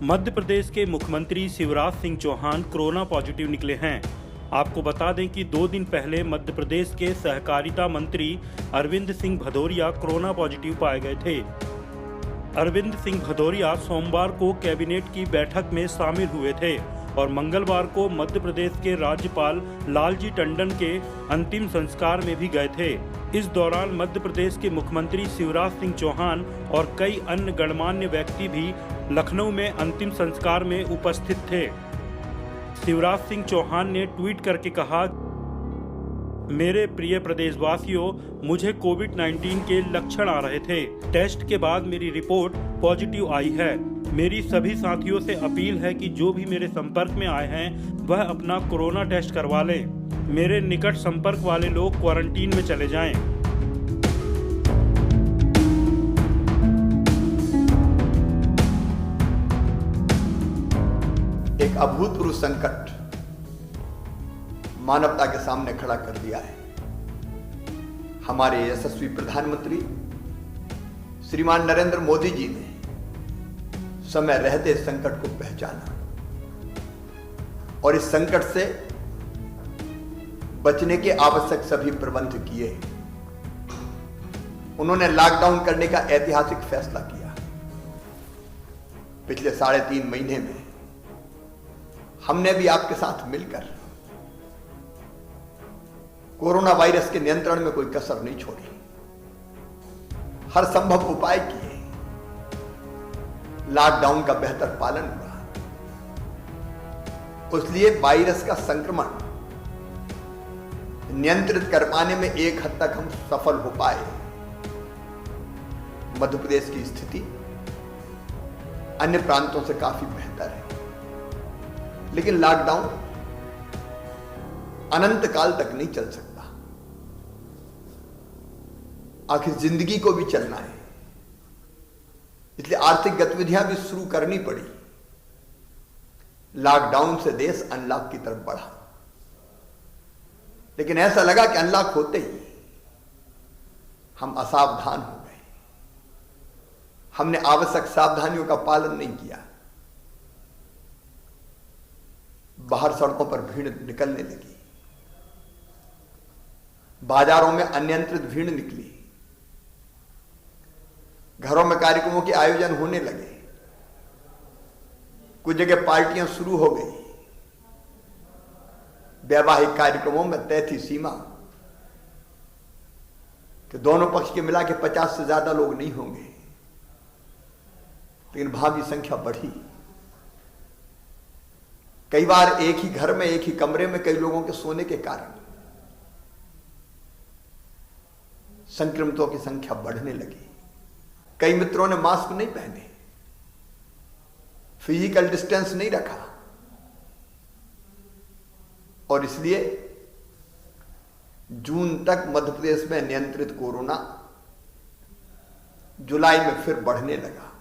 मध्य प्रदेश के मुख्यमंत्री Shivraj Singh Chauhan corona positive निकले हैं। आपको बता दें कि 2 दिन पहले मध्य प्रदेश के सहकारिता मंत्री अरविंद सिंह भदौरिया कोरोना पॉजिटिव पाए गए थे। अरविंद सिंह भदौरिया सोमवार को कैबिनेट की बैठक में शामिल हुए थे और मंगलवार को मध्य प्रदेश के राज्यपाल लालजी टंडन के अंतिम संस्कार में भी गए थे। इस दौरान मध्य प्रदेश के मुख्यमंत्री शिवराज सिंह चौहान और कई अन्य गणमान्य व्यक्ति भी लखनऊ में अंतिम संस्कार में उपस्थित थे। शिवराज सिंह चौहान ने ट्वीट करके कहा, मेरे प्रिय प्रदेशवासियों, मुझे कोविड-19 के लक्षण आ रहे थे। टेस्ट के बाद मेरी रिपोर्ट पॉजिटिव आई है। मेरी सभी साथियों से अपील है कि जो भी मेरे संपर्क में आए हैं वह अपना कोरोना टेस्ट करवा लें। मेरे निकट संपर्क वाले लोग क्वारंटीन में चले जाएं। एक अभूतपूर्व संकट मानवता के सामने खड़ा कर दिया है। हमारे यशस्वी प्रधानमंत्री श्रीमान नरेंद्र मोदी जी ने समय रहते संकट को पहचाना और इस संकट से बचने के आवश्यक सभी प्रबंध किए। उन्होंने लॉकडाउन करने का ऐतिहासिक फैसला किया। पिछले 3.5 महीने में हमने भी आपके साथ मिलकर कोरोना वायरस के नियंत्रण में कोई कसर नहीं छोड़ी। हर संभव उपाय किए। लॉकडाउन का बेहतर पालन हुआ। इसलिए वायरस का संक्रमण नियंत्रित कर पाने में एक हद तक हम सफल हो पाए। मध्य प्रदेश की स्थिति अन्य प्रांतों से काफी बेहतर है, लेकिन लॉकडाउन अनंत काल तक नहीं चल सकता। आखिर जिंदगी को भी चलना है, इसलिए आर्थिक गतिविधियां भी शुरू करनी पड़ी। लॉकडाउन से देश अनलॉक की तरफ बढ़ा, लेकिन ऐसा लगा कि अनलॉक होते ही हम असावधान हो गए। हमने आवश्यक सावधानियों का पालन नहीं किया। बाहर सड़कों पर भीड़ निकलने लगी। बाजारों में अनियंत्रित भीड़ निकली। घरों में कार्यक्रमों के आयोजन होने लगे। कुछ जगह पार्टियां शुरू हो गई। वैवाहिक कार्यक्रमों में तय थी सीमा कि दोनों पक्ष के मिला के 50 से ज्यादा लोग नहीं होंगे, लेकिन भावी संख्या बढ़ी। कई बार एक ही घर में, एक ही कमरे में कई लोगों के सोने के कारण संक्रमितों की संख्या बढ़ने लगी। कई मित्रों ने मास्क नहीं पहने, फिजिकल डिस्टेंस नहीं रखा, और इसलिए जून तक मध्य प्रदेश में नियंत्रित कोरोना जुलाई में फिर बढ़ने लगा।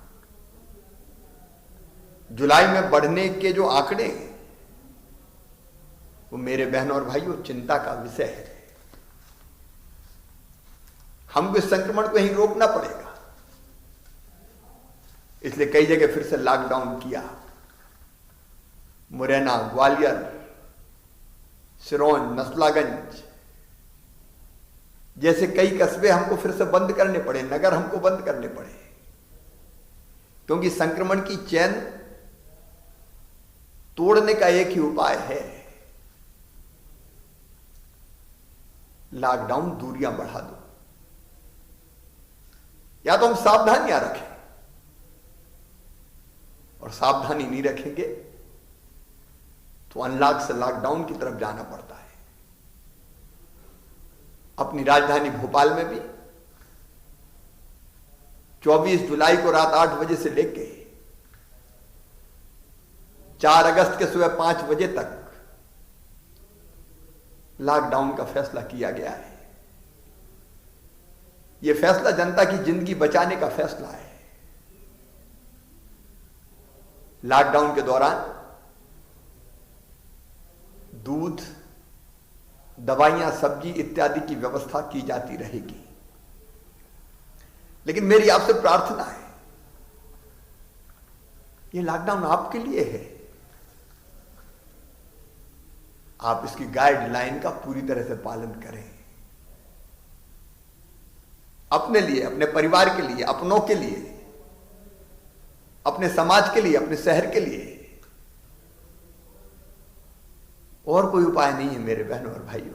जुलाई में बढ़ने के जो आंकड़े हैं वो मेरे बहनों और भाइयों चिंता का विषय है। हमको इस संक्रमण को ही रोकना पड़ेगा। इसलिए कई जगह फिर से लॉकडाउन किया। मुरैना, ग्वालियर, सिरोंज, नसलागंज जैसे कई कस्बे हमको फिर से बंद करने पड़े, नगर हमको बंद करने पड़े, क्योंकि संक्रमण की चेन तोड़ने का एक ही उपाय है, लॉकडाउन, दूरियां बढ़ा दो। या तो हम सावधानियां रखें, और सावधानी नहीं रखेंगे तो अनलॉक से लॉकडाउन की तरफ जाना पड़ता है। अपनी राजधानी भोपाल में भी 24 जुलाई को रात 8 बजे से लेके 4 अगस्त के सुबह 5 बजे तक लॉकडाउन का फैसला किया गया है। यह फैसला जनता की जिंदगी बचाने का फैसला है। लॉकडाउन के दौरान दूध, दवाइयां, सब्जी इत्यादि की व्यवस्था की जाती रहेगी। लेकिन मेरी आपसे प्रार्थना है ये लॉकडाउन आपके लिए है। आप इसकी गाइडलाइन का पूरी तरह से पालन करें, अपने लिए, अपने परिवार के लिए, अपनों के लिए, अपने समाज के लिए, अपने शहर के लिए। और कोई उपाय नहीं है मेरे बहनों और भाइयों।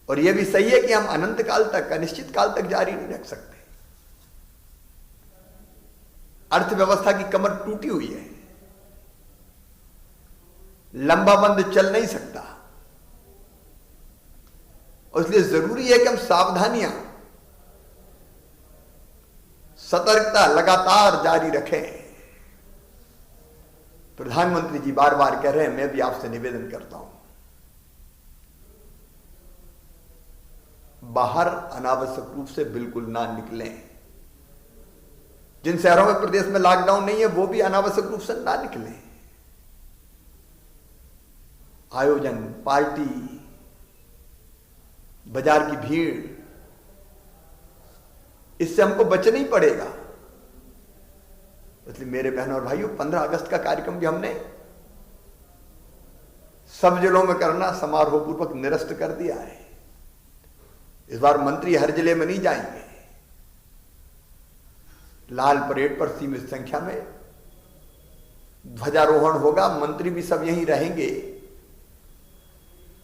और यह भी सही है कि हम अनंत काल तक, अनिश्चित काल तक जारी नहीं रख सकते। अर्थव्यवस्था की कमर टूटी हुई है, लंबा बंद चल नहीं सकता। और इसलिए जरूरी है कि हम सावधानियां, सतर्कता लगातार जारी रखें। प्रधानमंत्री जी बार बार कह रहे हैं, मैं भी आपसे निवेदन करता हूं, बाहर अनावश्यक रूप से बिल्कुल ना निकलें। जिन शहरों में प्रदेश में लॉकडाउन नहीं है वो भी अनावश्यक रूप से ना निकलें। आयोजन, पार्टी, बाजार की भीड़, इससे हमको बचना ही पड़ेगा। इसलिए मेरे बहनों और भाइयों, 15 अगस्त का कार्यक्रम भी हमने सब जिलों में करना समारोह पूर्वक निरस्त कर दिया है। इस बार मंत्री हर जिले में नहीं जाएंगे। लाल परेड पर सीमित संख्या में ध्वजारोहण होगा, मंत्री भी सब यहीं रहेंगे।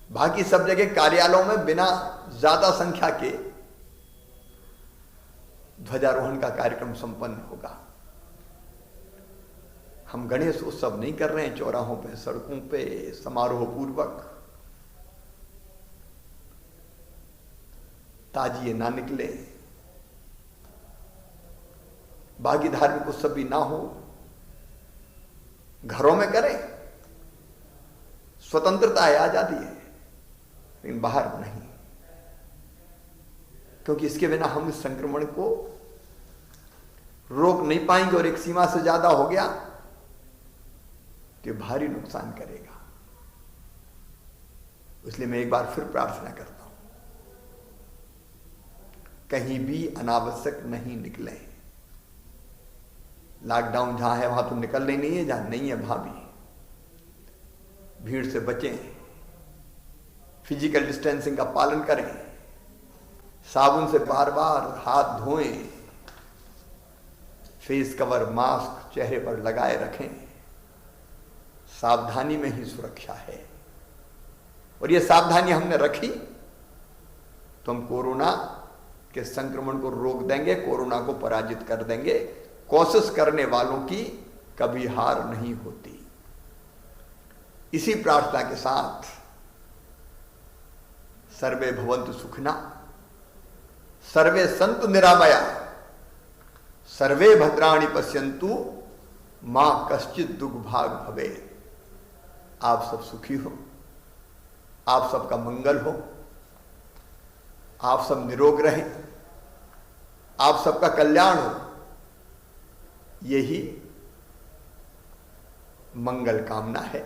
बाकी सब जगह कार्यालयों में बिना ज्यादा संख्या के ध्वजारोहण का कार्यक्रम संपन्न होगा। हम गणेश उत्सव नहीं कर रहे हैं चौराहों पे, सड़कों पे समारोह पूर्वक। ताजिए ना निकले, बाकी धार्मिक उत्सव भी ना हो, घरों में करें। स्वतंत्रता है, आजादी है, लेकिन बाहर नहीं, क्योंकि इसके बिना हम इस संक्रमण को रोक नहीं पाएंगे। और एक सीमा से ज्यादा हो गया तो भारी नुकसान करेगा। इसलिए मैं एक बार फिर प्रार्थना करता हूं, कहीं भी अनावश्यक नहीं निकलें। लॉकडाउन जहां है वहां तो निकलना ही नहीं है, जहां नहीं है वहां भी भीड़ से बचें, फिजिकल डिस्टेंसिंग का पालन करें, साबुन से बार बार हाथ धोएं, फेस कवर, मास्क चेहरे पर लगाए रखें। सावधानी में ही सुरक्षा है। और ये सावधानी हमने रखी तो हम कोरोना के संक्रमण को रोक देंगे, कोरोना को पराजित कर देंगे। कोशिश करने वालों की कभी हार नहीं होती। इसी प्रार्थना के साथ सर्वे भवन्तु सुखिना, सर्वे सन्तु निरामया, सर्वे भद्राणि पश्यन्तु मां कश्चित् दुर्भाग भवेत्। आप सब सुखी हो, आप सबका मंगल हो, आप सब निरोग रहें, आप सबका कल्याण हो, यही मंगल कामना है।